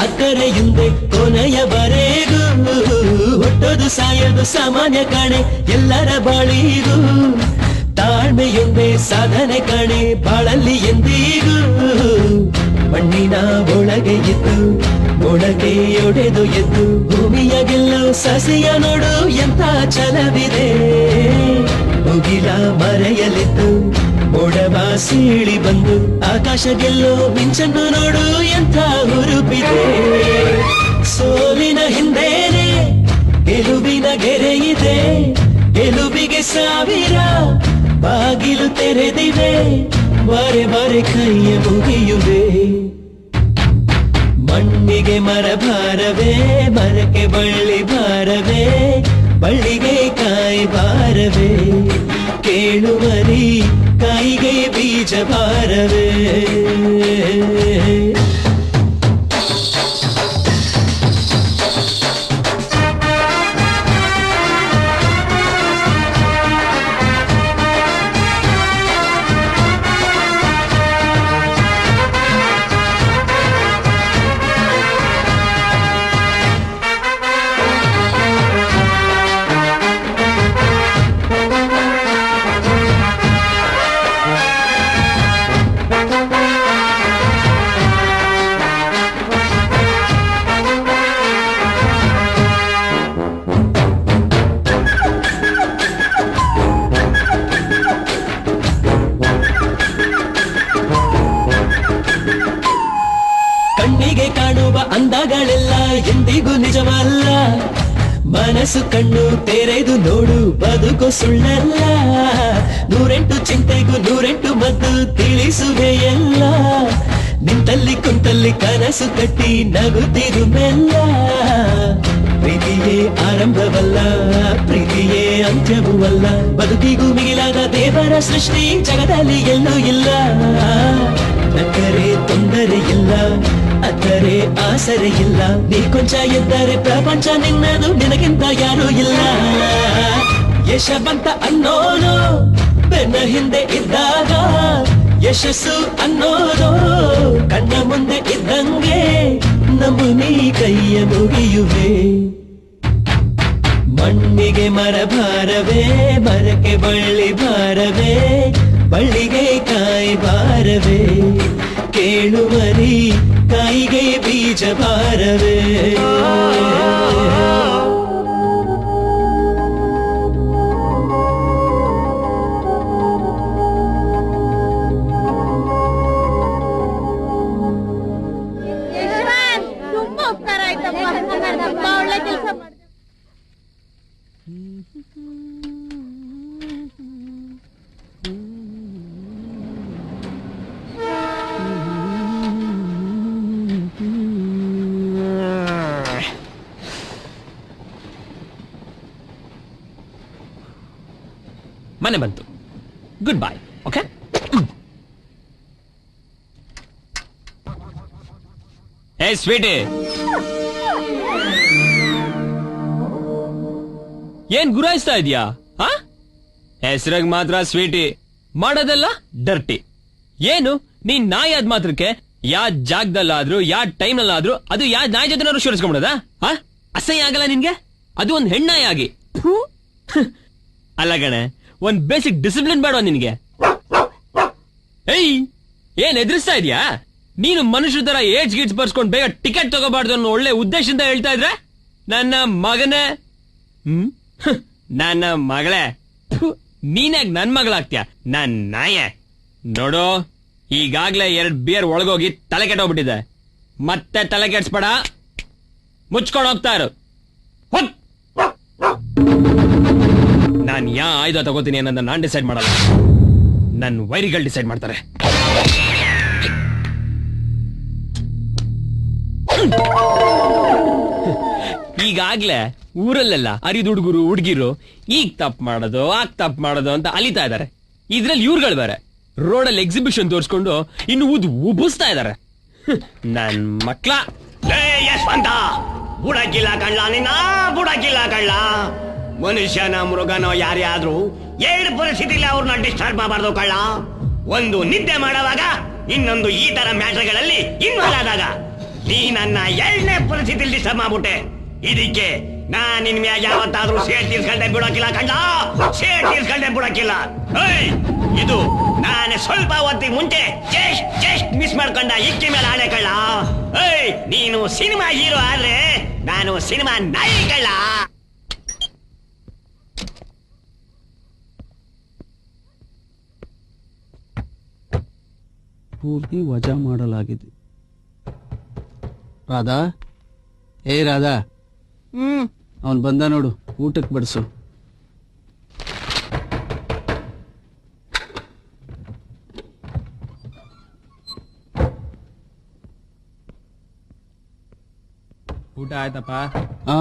ಅಕ್ಕರೆಯುಂದೆ ಕೊನೆಯವರೆಗೂ ಹುಟ್ಟೋದು ಸಾಯೋದು ಸಾಮಾನ್ಯ ಕಾಣೆ ಎಲ್ಲರ ಬಾಳಿಗೂ ತಾಳ್ಮೆಯೊಂದೇ ಸಾಧನೆ ಕಾಣೆ ಬಾಳಲ್ಲಿ ಎಂದಿಗೂ ಮಣ್ಣಿನ ಒಳಗೆ ಇದ್ದು ಮೊಳಗೆಯೊಡೆದು ಎದ್ದು ಭೂಮಿಯ ಗೆಲ್ಲೋ ಸಸಿಯ ನೋಡು ಎಂಥ ಛಲವಿದೆ ಮುಗಿಲ ಮರೆಯಲಿದ್ದು ಮೋಡವ ಸೀಳಿ ಬಂದು ಆಕಾಶ ಗೆಲ್ಲೋ ಮಿಂಚನ್ನು ನೋಡು ಎಂಥ ಹುರುಪಿದೆ ಸೋಲಿನ ಹಿಂದೇನೆ ಗೆಲುವಿನ ಗೆರೆ ಇದೆ ಗೆಲುವಿಗೆ ಸಾವಿರ ಬಾಗಿಲು ತೆರೆದಿವೆ ಬಾರೆ ಬಾರೆ ಕೈಯ ಮುಗಿಯುವೆ ಮಣ್ಣಿಗೆ ಮರ ಭಾರವೇ ಮರಕ್ಕೆ ಬಳ್ಳಿ ಭಾರವೇ ಬಳ್ಳಿಗೆ ಕಾಯಿ ಭಾರವೇ ಕೇಳುವರಿ ಕಾಯಿಗೆ ಬೀಜ ಭಾರವೇ ಕಣ್ಣಿಗೆ ಕಾಣುವ ಅಂದಗಳೆಲ್ಲ ಎಂದಿಗೂ ನಿಜವಲ್ಲ ಮನಸ್ಸು ಕಣ್ಣು ತೆರೆದು ನೋಡು ಬದುಕು ಸುಳ್ಳಲ್ಲ ನೂರೆಂಟು ಚಿಂತೆಗೂ ನೂರೆಂಟು ಮದ್ದು ತಿಳಿಸುವೆ ಎಲ್ಲ ನಿಂತಲ್ಲಿ ಕುಂತಲ್ಲಿ ಕನಸು ಕಟ್ಟಿ ನಗುತ್ತಿರು ಮೆಲ್ಲ ಪ್ರೀತಿಯೇ ಆರಂಭವಲ್ಲ ಪ್ರೀತಿಯೇ ಅಂತ್ಯವೂ ಅಲ್ಲ ಬದುಕಿಗೂ ಮಿಗಿಲಾದ ದೇವರ ಸೃಷ್ಟಿ ಜಗದಲ್ಲಿ ಎಲ್ಲೂ ಇಲ್ಲ ನಕ್ಕರೆ ತೊಂದರೆ ಇಲ್ಲ ಅತ್ತರೆ ಆಸರೆ ಇಲ್ಲ ನೀ ಕೊಂಚ ಎದ್ದರೆ ಪ್ರಪಂಚ ನಿನ್ನದು ನಿನಗಿಂತ ಯಾರೂ ಇಲ್ಲ ಯಶವಂತ ಅನ್ನೋನು ಬೆನ್ನ ಹಿಂದೆ ಇದ್ದಾಗ ಯಶಸ್ಸು ಅನ್ನೋದು ಕಣ್ಣ ಮುಂದೆ ಇದ್ದಂಗೆ ನಂಬು ನೀ ಕೈಯ ಮುಗಿಯುವೆ ಮಣ್ಣಿಗೆ ಮರ ಭಾರವೇ ಮರಕ್ಕೆ ಬಳ್ಳಿ ಭಾರವೇ ಬಳ್ಳಿಗೆ ಕಾಯಿ ಭಾರವೇ ಕೇಳುವರಿ ಕಾಯಿಗೆ ಬೀಜ ಭಾರವೇ ತುಂಬಾ ಉಪಕಾರ ಆಯ್ತಪ್ಪ ತುಂಬಾ ಒಳ್ಳೆ ಕೆಲಸ ಮಾಡಿದೆ ಮನೆ ಬಂತು ಗುಡ್ ಬೈ ಓಕೆ ಏ ಸ್ವೀಟಿ ಏನ್ ಗುರಾಯಿಸ್ತಾ ಇದೀಯಾ ಹೆಸರಾಗ ಮಾತ್ರ ಸ್ವೀಟಿ ಮಾಡೋದೆಲ್ಲ ಡರ್ಟಿ ಏನು ನೀನ್ ನಾಯಿ ಆದ್ ಮಾತ್ರಕ್ಕೆ ಯಾ ಜಾಗದಲ್ಲಾದ್ರೂ ಯಾ ಟೈಮ್ನಲ್ಲಾದ್ರೂ ಅದು ಯಾ ನಾಯಿ ಜೊತೆ ಶೋರಿಸ್ಕೊಂಡ್ಬಿಡದ ಅಸಹ್ಯ ಆಗಲ್ಲ ನಿನ್ಗೆ ಅದು ಒಂದ್ ಹೆಣ್ಣಾಯಿ ಆಗಿ ಅಲ್ಲ ಗಣೆ ಒಂದ್ ಬೇಸಿಕ್ ಡಿಸಿಪ್ಲಿನ್ ಬೇಡ ನಿನ್ಗೆ ಏಯ್ ಏನ್ ಎದುರಿಸ್ತಾ ಇದೀಯಾ ನೀನು ಮನುಷ್ಯರ ತರ ಏಜ್ ಗಿಡ್ಸ್ ಬರ್ಸ್ಕೊಂಡ್ ಬೇಗ ಟಿಕೆಟ್ ತಗೋಬಾರ್ದು ಅನ್ನೋ ಒಳ್ಳೆ ಉದ್ದೇಶದಿಂದ ಹೇಳ್ತಾ ಇದ್ರೆ ನನ್ನ ಮಗನೇ ನನ್ನ ಮಗಳೇ ನೀನ್ಯಾಗ ನನ್ ಮಗಳಾಗ್ತೀಯ ನನ್ ನಾಯ ನೋಡು ಈಗಾಗ್ಲೇ 2 ಬಿಯರ್ ಒಳಗೋಗಿ ತಲೆ ಕೆಟ್ಟೋಗ್ಬಿಟ್ಟಿದೆ ಮತ್ತೆ ತಲೆ ಕೆಡ್ಸ್ಬೇಡ ಮುಚ್ಕೊಂಡು ಹೋಗ್ತಾ ಇರು ನಾನ್ ಯಾ ಆಯುಧ ತಗೋತೀನಿ ಅನ್ನೋದನ್ನ ನಾನ್ ಡಿಸೈಡ್ ಮಾಡಲ್ಲ ನನ್ ವೈರಿಗಳು ಡಿಸೈಡ್ ಮಾಡ್ತಾರೆ ಈಗಾಗ್ಲೇ ಊರಲ್ಲೆಲ್ಲ ಅರಿದ ಹುಡುಗರು ಹುಡುಗಿರು ಈಗ ತಪ್ಪು ಮಾಡೋದು ಆಗ ತಪ್ಪು ಮಾಡೋದು ಅಂತ ಅಲಿತಾ ಇದಾರೆ ಇದ್ರಲ್ಲಿ ಇವ್ರುಗಳು ಬೇರೆ ರೋಡಲ್ಲಿ ಎಕ್ಸಿಬಿಷನ್ ತೋರಿಸ್ಕೊಂಡು ಇನ್ನು ಉಬ್ಬಿಸ್ತಾ ಇದಾರೆ ನನ್ ಮಕ್ಳ ಯಶವಂತ ಬುಡಕಿಲ್ಲ ಕಳ್ಳ ನಿನ್ನ ಬುಡಕಿಲ್ಲ ಕಳ್ಳ ಮನುಷ್ಯನ ಮೃಗನೋ ಯಾರೇ ಆದ್ರೂ 2 ಪರಿಸ್ಥಿತಿಲಿ ಅವ್ರನ್ನ ಡಿಸ್ಟರ್ಬ್ ಮಾಡಬಾರ್ದು ಕಳ್ಳ ಒಂದು ನಿದ್ದೆ ಮಾಡುವಾಗ ಇನ್ನೊಂದು ಈ ತರ ಮ್ಯಾಟರ್ಗಳಲ್ಲಿ ಇನ್ವಾಲ್ವ್ ಆದಾಗ ನೀ ನನ್ನ 2ನೇ ಪರಿಸ್ಥಿತಿಲಿ ಡಿಸ್ಟರ್ಬ್ ಮಾಡ್ಬಿಟ್ಟೆ. ಇದಕ್ಕೆ ನಾನ್ ನಿನ್ ಮ್ಯಾಗ ಯಾವತ್ತಾದ್ರೂ ಸೇಟ್ ತೀರ್ಸ್ಕೊಂಡೆ ಬಿಡೋಕಿಲ್ಲ ಕಂಡ, ಸೇಟ್ ತೀರ್ಸ್ಕೊಂಡೆ ಬಿಡೋಕಿಲ್ಲ. ಇದು ನಾನು ಸ್ವಲ್ಪ ಹೊತ್ತಿಗೆ ಮುಂಚೆ ಜಸ್ಟ್ ಮಿಸ್ ಮಾಡ್ಕೊಂಡ ಇಕ್ಕಿ ಮೇಲೆ ಆಳೆ ಕಳ್ಳ. ನೀನು ಸಿನಿಮಾ ಹೀರೋ ಆದ್ರೆ ನಾನು ಸಿನಿಮಾ ನಾಯಿ ಕಳ್ಳ. ಪೂರ್ತಿ ವಜಾ ಮಾಡಲಾಗಿದೆ. ರಾಧಾ, ರಾಧಾ, ಅವನ್ ಬಂದ ನೋಡು, ಊಟಕ್ಕೆ ಬಡಿಸು. ಊಟ ಆಯ್ತಪ್ಪ? ಹಾ,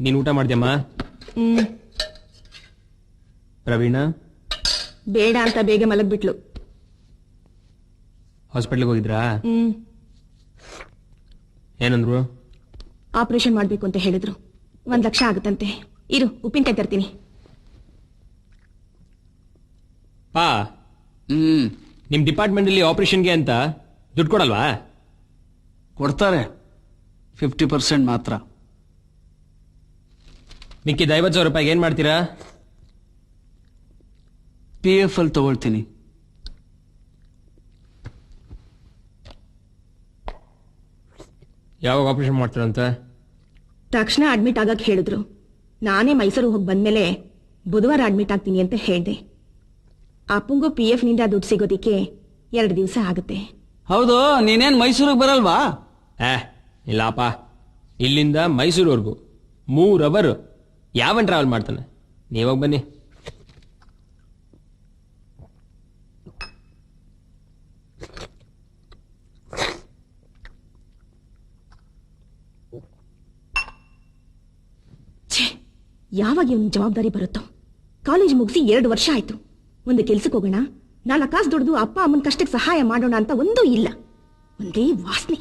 ನೀನ್ ಊಟ ಮಾಡ್ದ್ಯಮ್ಮ? ಪ್ರವೀಣ ಬೇಡ ಅಂತ ಬೇಗ ಮಲಗ್ಬಿಟ್ಲು. ಹಾಸ್ಪಿಟ್ಲಿಗೆ ಹೋಗಿದ್ರಾ? ಏನಂದ್ರು? ಆಪರೇಷನ್ ಮಾಡ್ಬೇಕು ಅಂತ ಹೇಳಿದ್ರು. 1 ಲಕ್ಷ ಆಗುತ್ತಂತೆ. ಇರು, ಉಪ್ಪಿನಕಾಯಿ ತರ್ತೀನಿ. ಪಾ, ನಿಮ್ ಡಿಪಾರ್ಟ್ಮೆಂಟ್ ಅಲ್ಲಿ ಆಪರೇಷನ್ಗೆ ಅಂತ ದುಡ್ಡು ಕೊಡಲ್ವಾ? ಕೊಡ್ತಾರೆ, 50% ಮಾತ್ರ. ಮಿಕ್ಕಿದ 50,000 ರೂಪಾಯಿಗೆ ಏನ್ ಮಾಡ್ತೀರಾ? PF ಅಲ್ಲಿ ತಗೊಳ್ತೀನಿ. ಯಾವಾಗ ಆಪರೇಷನ್ ಮಾಡ್ತೀರಂತ? ತಕ್ಷಣ ಅಡ್ಮಿಟ್ ಆಗಕ್ ಹೇಳಿದ್ರು. ನಾನೇ ಮೈಸೂರು ಹೋಗಿ ಬಂದ್ಮೇಲೆ ಬುಧವಾರ ಅಡ್ಮಿಟ್ ಆಗ್ತೀನಿ ಅಂತ ಹೇಳ್ದೆ. ಅಪ್ಪಂಗೂ PF ನಿಂದ ದುಡ್ಡು ಸಿಗೋದಿಕ್ಕೆ 2 ದಿವಸ ಆಗುತ್ತೆ. ಹೌದು, ನೀನೇನ್ ಮೈಸೂರಿಗೆ ಬರಲ್ವಾ? ಇಲ್ಲಪ್ಪ, ಇಲ್ಲಿಂದ ಮೈಸೂರುವರೆಗೂ 3 ಅವರ್ ಯಾವನ್ ಟ್ರಾವೆಲ್ ಮಾಡ್ತಾನೆ? ನೀವಾಗ ಬನ್ನಿ. ಯಾವಾಗ ಇವನ್ ಜವಾಬ್ದಾರಿ ಬರುತ್ತೋ? ಕಾಲೇಜ್ ಮುಗಿಸಿ 2 ವರ್ಷ ಆಯ್ತು. ಒಂದು ಕೆಲ್ಸಕ್ಕೆ ಹೋಗೋಣ, 4 ಕಾಸು ದುಡ್ದು ಅಪ್ಪ ಅಮ್ಮನ ಕಷ್ಟಕ್ಕೆ ಸಹಾಯ ಮಾಡೋಣ ಅಂತ ಒಂದೂ ಇಲ್ಲ. ಒಂದೇ ವಾಸನೆ.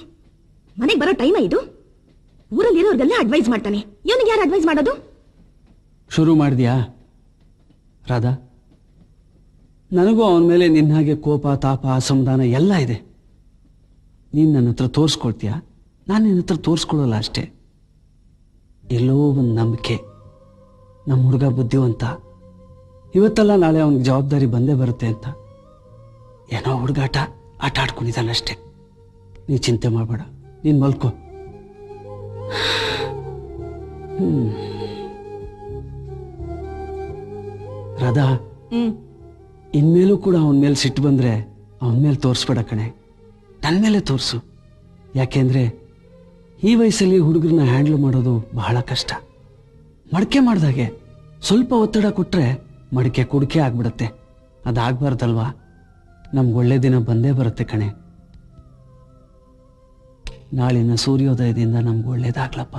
ಮನೆಗೆ ಬರೋ ಟೈಮ ಇದು? ಊರಲ್ಲಿರೋರ್ಗೆಲ್ಲ ಅಡ್ವೈಸ್ ಮಾಡ್ತಾನೆ. ಇವನಿಗೆ ಯಾರು ಅಡ್ವೈಸ್ ಮಾಡೋದು? ಶುರು ಮಾಡಿದ್ಯಾ ರಾಧಾ? ನನಗೂ ಅವನ ಮೇಲೆ ನಿನ್ನ ಹಾಗೆ ಕೋಪ, ತಾಪ, ಅಸಮಾಧಾನ ಎಲ್ಲ ಇದೆ. ನೀನು ನನ್ನ ಹತ್ರ ತೋರಿಸ್ಕೊಳ್ತೀಯಾ? ನಾನು ನಿನ್ನ ಹತ್ರ ತೋರಿಸ್ಕೊಳ್ಳಲ್ಲ ಅಷ್ಟೇ. ಎಲ್ಲೋ ಒಂದು ನಂಬಿಕೆ, ನಮ್ಮ ಹುಡುಗ ಬುದ್ಧಿವಂತ, ಇವತ್ತಲ್ಲ ನಾಳೆ ಅವನಿಗೆ ಜವಾಬ್ದಾರಿ ಬಂದೇ ಬರುತ್ತೆ ಅಂತ ಏನೋ ಹುಡುಗಾಟ ಆಟ ಆಡ್ಕೊಂಡಿದ್ದಾನಷ್ಟೇ. ನೀ ಚಿಂತೆ ಮಾಡಬೇಡ, ನೀನು ಮಲ್ಕೋ. ರಾಧಾ, ಇನ್ಮೇಲೂ ಕೂಡ ಅವನ ಮೇಲೆ ಸಿಟ್ಟು ಬಂದ್ರೆ ಅವನ ಮೇಲೆ ತೋರಿಸ್ಬೇಡ ಕಣೆ, ನನ್ನ ಮೇಲೆ ತೋರಿಸು. ಯಾಕೆಂದ್ರೆ ಈ ವಯಸ್ಸಲ್ಲಿ ಹುಡುಗರನ್ನ ಹ್ಯಾಂಡಲ್ ಮಾಡೋದು ಬಹಳ ಕಷ್ಟ. ಮಡಕೆ ಮಾಡ್ದಾಗೆ ಸ್ವಲ್ಪ ಒತ್ತಡ ಕೊಟ್ರೆ ಮಡಿಕೆ ಕುಡಿಕೆ ಆಗ್ಬಿಡತ್ತೆ. ಅದಾಗಬಾರ್ದಲ್ವಾ? ನಮ್ಗೆ ಒಳ್ಳೆ ದಿನ ಬಂದೇ ಬರುತ್ತೆ ಕಣೆ. ನಾಳಿನ ಸೂರ್ಯೋದಯದಿಂದ ನಮ್ಗೆ ಒಳ್ಳೇದಾಗ್ಲಪ್ಪ.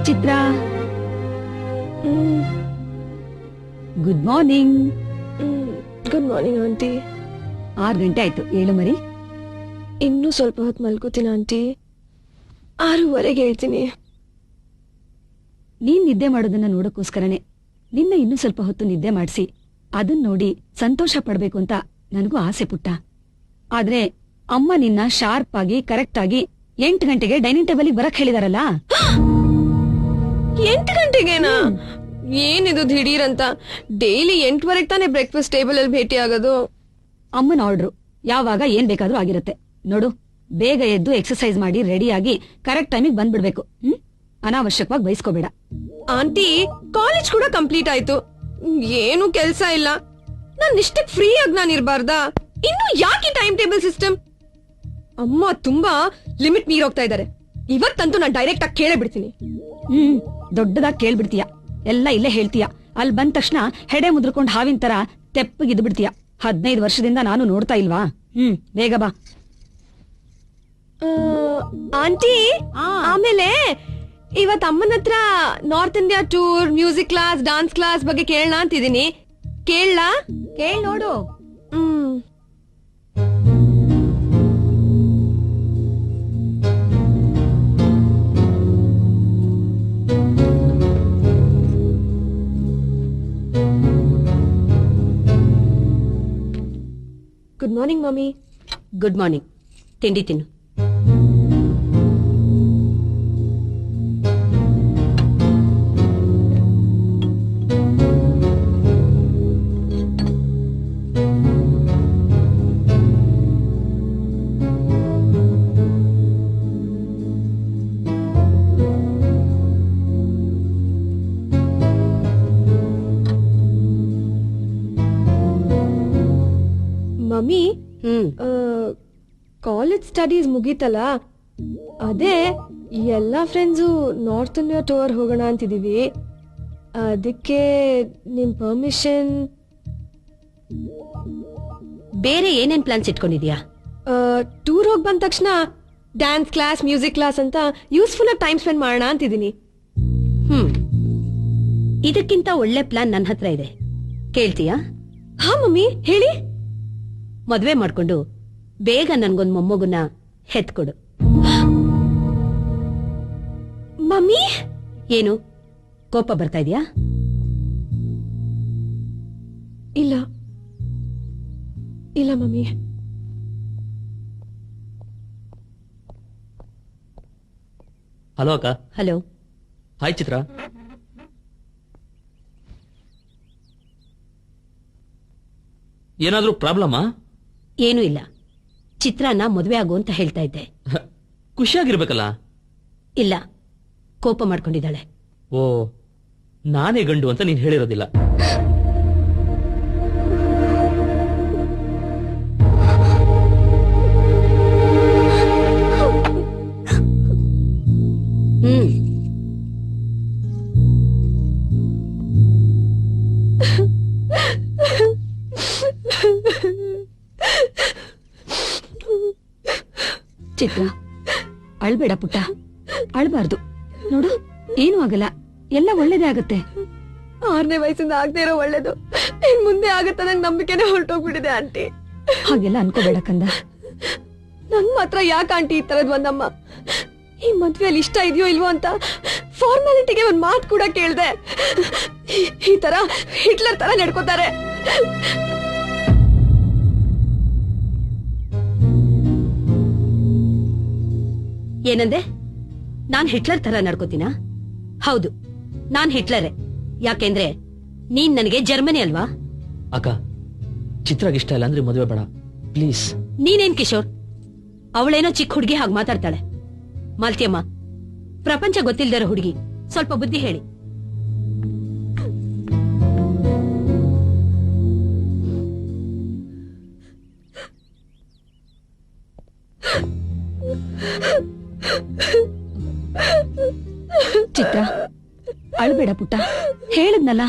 Chitra, good morning. Good morning aunty. 6 ಗಂಟೆ ಆಯ್ತು, ಹೇಳು ಮರಿ. ಇನ್ನೂ ಸ್ವಲ್ಪ ಹೊತ್ತು ಮಲ್ಕೋತೀನಿ ಆಂಟಿ. 6:15 ಹೇಳ್ತೀನಿ. ನೀನ್ ನಿದ್ದೆ ಮಾಡೋದನ್ನ ನೋಡೋಕ್ಕೋಸ್ಕರನೇ ನಿನ್ನ ಇನ್ನೂ ಸ್ವಲ್ಪ ಹೊತ್ತು ನಿದ್ದೆ ಮಾಡಿಸಿ ಅದನ್ನ ನೋಡಿ ಸಂತೋಷ ಪಡ್ಬೇಕು ಅಂತ ನನಗೂ ಆಸೆ ಪುಟ್ಟ. ಆದ್ರೆ ಅಮ್ಮ ನಿನ್ನ ಶಾರ್ಪ್ ಆಗಿ ಕರೆಕ್ಟ್ ಆಗಿ 8 ಗಂಟೆಗೆ ಡೈನಿಂಗ್ ಟೇಬಲ್ ಬರಕ್ ಹೇಳಿದಾರಲ್ಲ. 8 ಗಂಟೆಗೇನಾ? ಏನಿದು ದಿಢೀರ್ ಅಂತ? ಡೈಲಿ 8:15 ತಾನೇ ಬ್ರೇಕ್ಫಾಸ್ಟ್ ಟೇಬಲ್ ಅಲ್ಲಿ ಭೇಟಿ ಆಗೋದು. ಅಮ್ಮನ ಆರ್ಡ್ರು, ಯಾವಾಗ ಏನ್ ಬೇಕಾದ್ರೂ ಆಗಿರುತ್ತೆ. ನೋಡು, ಬೇಗ ಎದ್ದು ಎಕ್ಸರ್ಸೈಸ್ ಮಾಡಿ ರೆಡಿ ಆಗಿ ಕರೆಕ್ಟ್ ಟೈಮಿಗೆ ಬಂದ್ಬಿಡ್ಬೇಕು. ಅನಾವಶ್ಯಕವಾಗಿ ಬಯಸ್ಕೋಬೇಡ. ಆಂಟಿ, ಕಾಲೇಜ್ ಕೂಡ ಕಂಪ್ಲೀಟ್ ಆಯ್ತು, ಏನು ಕೆಲ್ಸ ಇಲ್ಲ. ನಾನ್ ಇಷ್ಟಕ್ಕೆ ಫ್ರೀ ಆಗಿ ನಾನು ಇರ್ಬಾರ್ದಾ? ಇನ್ನು ಯಾಕೆ ಟೈಮ್ ಟೇಬಲ್ ಸಿಸ್ಟಮ್? ಅಮ್ಮ ತುಂಬಾ ಲಿಮಿಟ್ ಮೀರೋಗ್ತಾ ಇದಾರೆ. ಇವತ್ತಂತೂ ನಾನು ಡೈರೆಕ್ಟ್ ಆಗಿ ಕೇಳೇ ಬಿಡ್ತೀನಿ. ದೊಡ್ಡದಾಗಿ ಕೇಳ್ಬಿಡ್ತೀಯ, ಎಲ್ಲ ಇಲ್ಲೇ ಹೇಳ್ತೀಯ. ಅಲ್ಲಿ ಬಂದ ತಕ್ಷಣ ಹೆಡೆ ಮುದ್ರಕೊಂಡ್ ಹಾವಿನ ತರ ತೆಪ್ಪಗಿದ್ ಬಿಡ್ತೀಯ. 15 ವರ್ಷದಿಂದ ನಾನು ನೋಡ್ತಾ ಇಲ್ವಾ? ಬೇಗ ಬಾ. ಆಂಟಿ, ಆಮೇಲೆ ಇವತ್ ಅಮ್ಮನ ಹತ್ರ north India tour, music class, dance class ಬಗ್ಗೆ ಕೇಳೋಣ ಅಂತಿದೀನಿ. ಕೇಳಲಾ? ಕೇಳ್ ನೋಡು. Good morning mummy. Good morning. ತಿಂಡಿ ತಿನ್ನು. ಮಮ್ಮಿ, ಕಾಲೇಜ್ ಸ್ಟಡೀಸ್ ಮುಗೀತಲ್ಲ, ಅದೇ ಎಲ್ಲಾ ಫ್ರೆಂಡ್ಸು ನಾರ್ತ್ ಇಂಡಿಯಾ ಟೂರ್ ಹೋಗೋಣ ಅಂತಿದೀವಿ. ಅದಕ್ಕೆ ನಿಮ್ ಪರ್ಮಿಷನ್. ಬೇರೆ ಏನೇನ್ ಪ್ಲಾನ್ಸ್ ಇಟ್ಕೊಂಡಿದ್ಯಾ? ಟೂರ್ ಹೋಗ್ ಬಂದ ತಕ್ಷಣ ಡ್ಯಾನ್ಸ್ ಕ್ಲಾಸ್, ಮ್ಯೂಸಿಕ್ ಕ್ಲಾಸ್ ಅಂತ ಯೂಸ್ಫುಲ್ ಆಗಿ ಟೈಮ್ ಸ್ಪೆಂಡ್ ಮಾಡೋಣ ಅಂತಿದೀನಿ. ಇದಕ್ಕಿಂತ ಒಳ್ಳೆ ಪ್ಲಾನ್ ನನ್ನ ಹತ್ರ ಇದೆ, ಕೇಳ್ತೀಯಾ? ಹಾ ಮಮ್ಮಿ, ಹೇಳಿ. ಮದ್ವೆ ಮಾಡ್ಕೊಂಡು ಬೇಗ ನನ್ಗೊಂದ್ ಮೊಮ್ಮಗುನ ಹೆತ್ಕೊಡು. ಮಮ್ಮಿ, ಏನು ಕೋಪ ಬರ್ತಾ ಇದೆಯಾ? ಇಲ್ಲ ಇಲ್ಲ ಮಮ್ಮಿ. ಹಲೋ ಅಕ್ಕ. ಹಲೋ. ಹಾಯ್ ಚಿತ್ರ. ಏನಾದ್ರೂ ಪ್ರಾಬ್ಲಮಾ? ಏನೂ ಇಲ್ಲ. ಚಿತ್ರಾನ್ನ ಮದ್ವೆ ಆಗು ಅಂತ ಹೇಳ್ತಾ ಇದ್ದೆ. ಖುಷಿಯಾಗಿರ್ಬೇಕಲ್ಲ. ಇಲ್ಲ, ಕೋಪ ಮಾಡ್ಕೊಂಡಿದ್ದಾಳೆ. ಓ, ನಾನೇ ಗಂಡು ಅಂತ ನೀನ್ ಹೇಳಿರೋದಿಲ್ಲ. ಚಿತ್ರ, ಅಳ್ಬೇಡ ಪುಟ್ಟ, ಅಳ್ಬಾರ್ದು. ನೋಡು, ಏನೂ ಆಗಲ್ಲ, ಎಲ್ಲ ಒಳ್ಳೇದೇ ಆಗತ್ತೆ. 6ನೇ ವಯಸ್ಸಿಂದ ಆಗದೆ ಇರೋ ಒಳ್ಳೇದು ಇನ್ ಮುಂದೆ ಆಗತ್ತ ನಂಗೆ ನಂಬಿಕೆನೆ ಹೊರಟೋಗ್ಬಿಟ್ಟಿದೆ ಆಂಟಿ. ಹಾಗೆಲ್ಲ ಅನ್ಕೋಬೇಡ ಕಂದ. ನಂಗ್ ಮಾತ್ರ ಯಾಕೆ ಆಂಟಿ ಈ ತರದ್ ಒಂದಮ್ಮ? ಈ ಮದ್ವೆಯಲ್ಲಿ ಇಷ್ಟ ಇದೆಯೋ ಇಲ್ವೋ ಅಂತ ಫಾರ್ಮಾಲಿಟಿಗೆ ಒಂದ್ ಮಾತು ಕೂಡ ಕೇಳ್ದೆ. ಈ ತರ ಹಿಟ್ಲರ್ ತರ ನಡ್ಕೋತಾರೆ. ಏನಂದೆ? ನಾನ್ ಹಿಟ್ಲರ್ ತರ ನಡ್ಕೋತೀನ? ಹೌದು, ನಾನ್ ಹಿಟ್ಲರೇ. ಯಾಕೆಂದ್ರೆ ನೀನ್ ನನಗೆ ಜರ್ಮನಿ ಅಲ್ವಾ? ಅಕ್ಕ, ಚಿತ್ರಗೆ ಇಷ್ಟ ಇಲ್ಲ ಅಂದ್ರೆ ಮದುವೆ ಬೇಡ ಪ್ಲೀಸ್. ನೀನೇನ್ ಕಿಶೋರ್, ಅವಳೇನೋ ಚಿಕ್ಕ ಹುಡುಗಿ ಹಾಗೆ ಮಾತಾಡ್ತಾಳೆ. ಮಾಲ್ತಿಯಮ್ಮ, ಪ್ರಪಂಚ ಗೊತ್ತಿಲ್ದಿರೋ ಹುಡುಗಿ, ಸ್ವಲ್ಪ ಬುದ್ಧಿ ಹೇಳಿ. ಚಿತ್ರ, ಅಳ್ಬೇಡ ಪುಟ್ಟ, ಹೇಳದ್ನಲ್ಲ.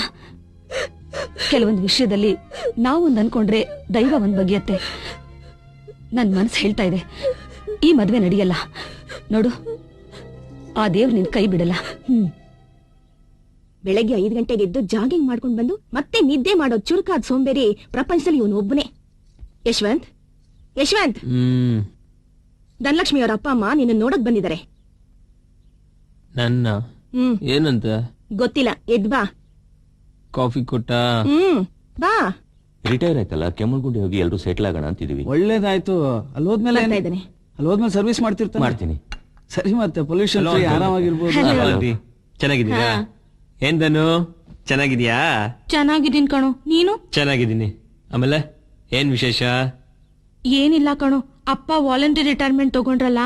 ಕೆಲವೊಂದು ವಿಷಯದಲ್ಲಿ ನಾವೊಂದ್ ಅನ್ಕೊಂಡ್ರೆ ದೈವ ಒಂದ್ ಬಗೆಯತ್ತೆ. ನನ್ ಮನಸ್ಸು ಹೇಳ್ತಾ ಇದೆ, ಈ ಮದ್ವೆ ನಡೆಯಲ್ಲ. ನೋಡು, ಆ ದೇವ್ರು ನಿನ್ ಕೈ ಬಿಡಲ್ಲ. ಬೆಳಗ್ಗೆ 5 ಗಂಟೆಗೆ ಎದ್ದು ಜಾಗಿಂಗ್ ಮಾಡ್ಕೊಂಡ್ ಬಂದು ಮತ್ತೆ ನಿದ್ದೆ ಮಾಡೋ ಚುರುಕಾದ ಸೋಂಬೇರಿ ಪ್ರಪಂಚದಲ್ಲಿ ಇವನು ಒಬ್ಬನೇ. ಯಶವಂತ್, ಯಶವಂತ್, ಧನಲಕ್ಷ್ಮಿ ಅವರ ಅಪ್ಪ ಅಮ್ಮ ನಿನ್ನ ನೋಡಕ್ ಬಂದಿದ್ದಾರೆ. ನನ್ನ ಏನಂತ ಗೊತ್ತಿಲ್ಲ, ಎದ್ ಬಾ. ಕಾಫಿ ಕೊಟ್ಟ? ಬಾ. ರಿಟೈರ್ ಆಯ್ತಲ್ಲ, ಕೆಮ್ಮಲ್ಗುಂಡಿ ಹೋಗಿ ಎಲ್ಲರೂ ಸೆಟ್ಲ್ ಆಗೋಣ ಅಂತಿದೀವಿ. ಒಳ್ಳೇದಾಯ್ತು. ಅಲ್ಲೋದ್ಮೇಲೆ ಸರ್ವಿಸ್ ಮಾಡ್ತಿರ್ತಾನೆ. ಮಾಡ್ತೀನಿ. ಸರಿ, ಮತ್ತೆ ಪೊಲ್ಯೂಷನ್ ಫ್ರೀ ಆರಾಮಾಗಿರ್ಬೋದು. ಚೆನ್ನಾಗಿದ್ದೀರಾ? ಏನ್ದನು ಚೆನ್ನಾಗಿದ್ಯಾ? ಚೆನ್ನಾಗಿದ್ದೀನಿ ಕಣೋ, ನೀನು? ಚೆನ್ನಾಗಿದ್ದೀನಿ. ಆಮೇಲೆ ಏನ್ ವಿಶೇಷ? ಏನಿಲ್ಲ ಕಣೋ, ಅಪ್ಪ ವಾಲಂಟರಿ ರಿಟೈರ್ಮೆಂಟ್ ತಗೊಂಡ್ರಲ್ಲ,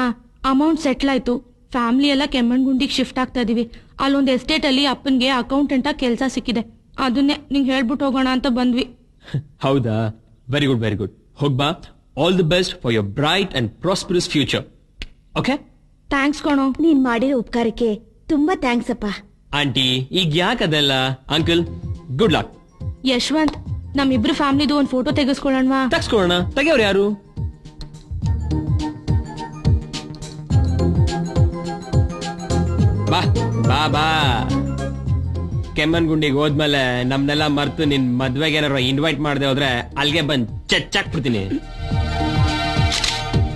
ಅಮೌಂಟ್ ಸೆಟ್ಲ್ ಆಯ್ತು. ಫ್ಯಾಮಿಲಿ ಎಲ್ಲ ಕೆಮ್ಮಣ್ಗುಂಡಿಗೆ ಶಿಫ್ಟ್ ಆಗ್ತಾ ಇದೀವಿ. ಅಲ್ಲೊಂದು ಎಸ್ಟೇಟ್ ಅಲ್ಲಿ ಅಪ್ಪನ್ಗೆ ಅಕೌಂಟೆಂಟ್ ಆಗಿ ಕೆಲಸ ಸಿಕ್ಕಿದೆ. ಅದನ್ನೇ ನಿಂಗೆ ಹೇಳ್ಬಿಟ್ಟು ಹೋಗೋಣ ಅಂತ ಬಂದ್ವಿ. ಹೌದಾ? Very good, very good. ಹೋಗ್ಬಾ. All the best for your bright and prosperous future. Okay? Thanks ಕಣೋ. ನೀನ್ ಮಾಡಿರೋ ಉಪಕಾರಕ್ಕೆ ತುಂಬಾ ಥ್ಯಾಂಕ್ಸ್ ಅಪ್ಪ. ಆಂಟಿ ಈಗ ಯಾಕದೆಲ್ಲ? Uncle good luck. ಯಶವಂತ್, ನಮ್ಮಿಬ್ರು ಫ್ಯಾಮಿಲಿದು ಒಂದ್ ಫೋಟೋ ತೆಗೆಸ್ಕೊಳ್ಳೋಣವಾ? ತಗ್ಸ್ಕೊಳ್ಳೋಣ. ತೆಗೆಯವ್ರು ಯಾರು? ಬಾ ಬಾ ಬಾ. ಕೆಮ್ಮನ್ಗುಂಡಿಗೆ ಹೋದ್ಮೇಲೆ ನಮ್ನೆಲ್ಲ ಮರ್ತು ನಿನ್ ಮದ್ವೆಗೆ ಏನಾರು ಇನ್ವೈಟ್ ಮಾಡದೆ ಹೋದ್ರೆ ಅಲ್ಲಿಗೆ ಬಂದ್ ಚಚ್ಚಾಕ್ಬಿಡ್ತೀನಿ.